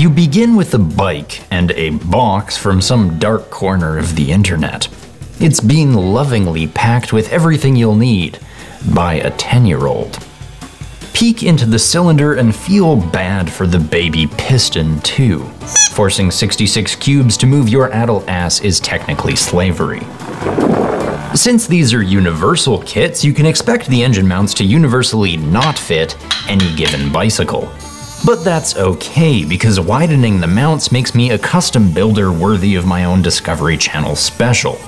You begin with a bike and a box from some dark corner of the internet. It's being lovingly packed with everything you'll need by a 10-year-old. Peek into the cylinder and feel bad for the baby piston too. Forcing 66 cubes to move your adult ass is technically slavery. Since these are universal kits, you can expect the engine mounts to universally not fit any given bicycle. But that's okay, because widening the mounts makes me a custom builder worthy of my own Discovery Channel special.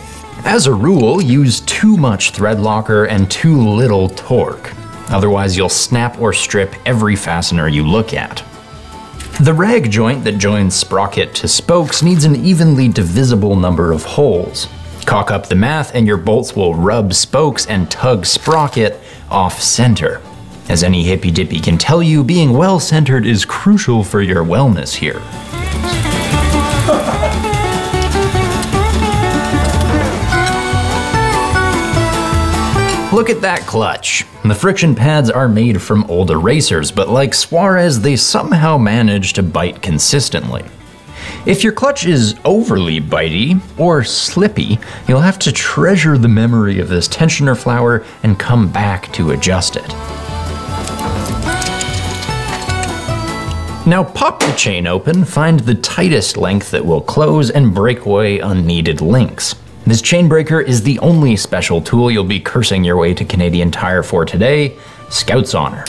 As a rule, use too much thread locker and too little torque. Otherwise you'll snap or strip every fastener you look at. The rag joint that joins sprocket to spokes needs an evenly divisible number of holes. Cock up the math and your bolts will rub spokes and tug sprocket off center. As any hippy dippy can tell you, being well centered is crucial for your wellness here. Look at that clutch. The friction pads are made from old erasers, but like Suarez, they somehow manage to bite consistently. If your clutch is overly bitey or slippy, you'll have to treasure the memory of this tensioner flower and come back to adjust it. Now pop the chain open, find the tightest length that will close, and break away unneeded links. This chain breaker is the only special tool you'll be cursing your way to Canadian Tire for today. Scout's honor.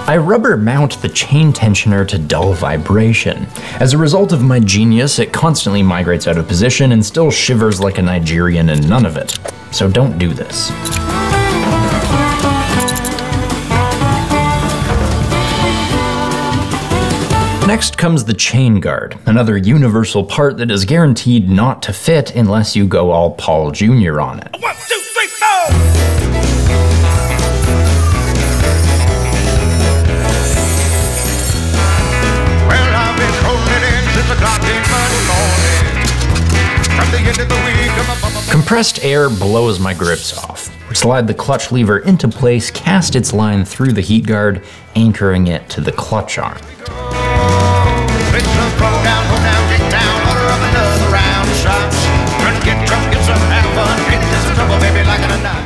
I rubber mount the chain tensioner to dull vibration. As a result of my genius, it constantly migrates out of position and still shivers like a Nigerian in none of it. So don't do this. Next comes the chain guard, another universal part that is guaranteed not to fit unless you go all Paul Jr. on it. 1, 2, 3, 4! Compressed air blows my grips off. Slide the clutch lever into place, cast its line through the heat guard, anchoring it to the clutch arm.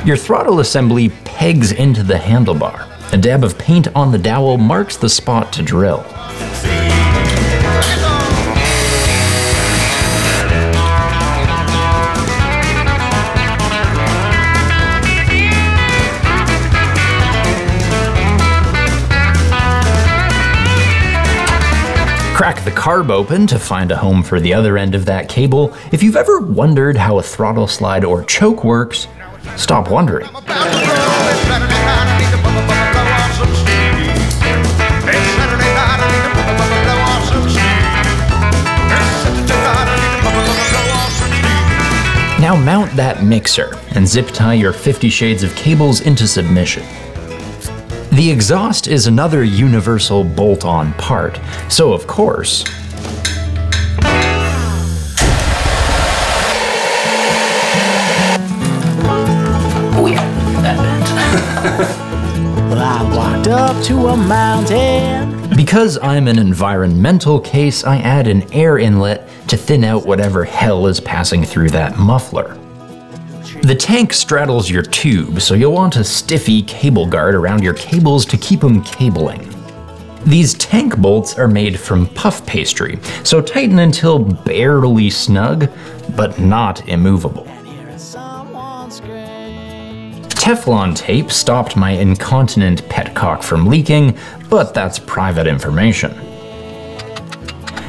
Your throttle assembly pegs into the handlebar. A dab of paint on the dowel marks the spot to drill. Crack the carb open to find a home for the other end of that cable. If you've ever wondered how a throttle slide or choke works, stop wondering. Now mount that mixer and zip tie your 50 shades of cables into submission. The exhaust is another universal bolt-on part, so of course, oh yeah, that bent. Well, I walked up to a mountain. Because I'm an environmental case, I add an air inlet to thin out whatever hell is passing through that muffler. The tank straddles your tube, so you'll want a stiffy cable guard around your cables to keep them cabling. These tank bolts are made from puff pastry, so tighten until barely snug, but not immovable. Teflon tape stopped my incontinent petcock from leaking, but that's private information.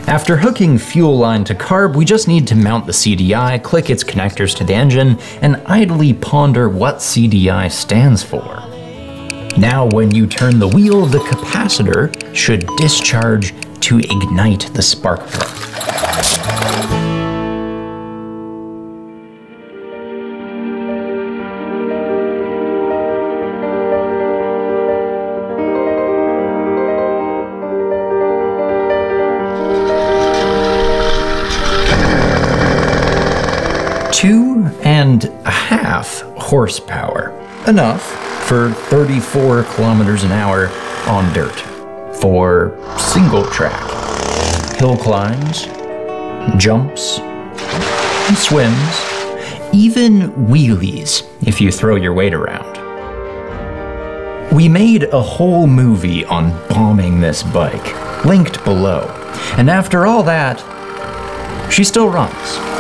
After hooking fuel line to carb, we just need to mount the CDI, click its connectors to the engine, and idly ponder what CDI stands for. Now when you turn the wheel, the capacitor should discharge to ignite the spark plug. 2.5 horsepower. Enough for 34 kilometers an hour on dirt. For single track, hill climbs, jumps, swims, even wheelies if you throw your weight around. We made a whole movie on bombing this bike, linked below. And after all that, she still runs.